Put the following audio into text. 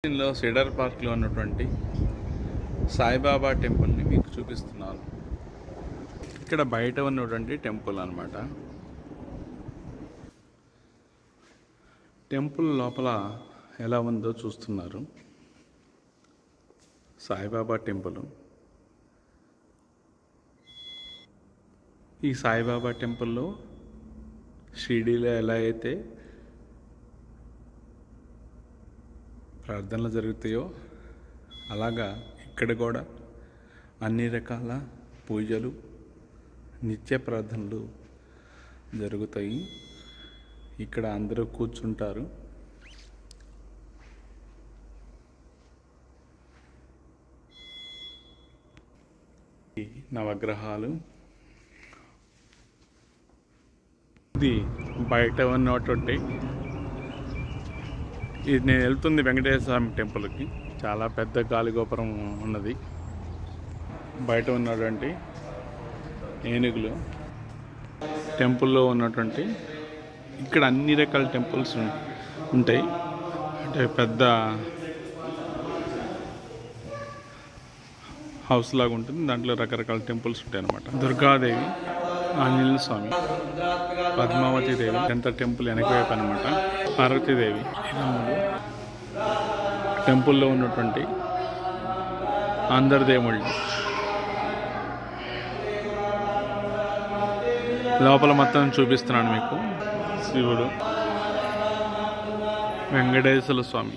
దీనిలో సిడర్ పార్క్లో ఉన్నటువంటి సాయిబాబా టెంపుల్ని మీకు చూపిస్తున్నాను. ఇక్కడ బయట ఉన్నటువంటి టెంపుల్ అన్నమాట. టెంపుల్ లోపల ఎలా ఉందో చూస్తున్నారు. సాయిబాబా టెంపుల్. ఈ సాయిబాబా టెంపుల్లో షిరిడీలో ఎలా అయితే ప్రార్థనలు జరుగుతాయో అలాగా ఇక్కడ కూడా అన్ని రకాల పూజలు, నిత్య ప్రార్థనలు జరుగుతాయి. ఇక్కడ అందరూ కూర్చుంటారు. ఈ నవగ్రహాలు. ఇది బయట ఉన్నటువంటి ఇది నేను వెళ్తుంది వెంకటేశ్వర స్వామి టెంపుల్కి. చాలా పెద్ద గాలిగోపురం ఉన్నది. బయట ఉన్నటువంటి ఏనుగులు. టెంపుల్లో ఉన్నటువంటి ఇక్కడ అన్ని రకాల టెంపుల్స్ ఉంటాయి. అంటే పెద్ద హౌస్ లాగా ఉంటుంది. దాంట్లో రకరకాల టెంపుల్స్ ఉంటాయి అన్నమాట. దుర్గాదేవి, ఆంజనేయ స్వామి, పద్మావతి దేవి, ఎంత టెంపుల్ వెనక వైపు అనమాట. పార్వతీదేవి, టెంపుల్లో ఉన్నటువంటి అందరి దేవుళ్ళు. లోపల మొత్తం చూపిస్తున్నాను మీకు. శివుడు, వెంకటేశ్వర స్వామి.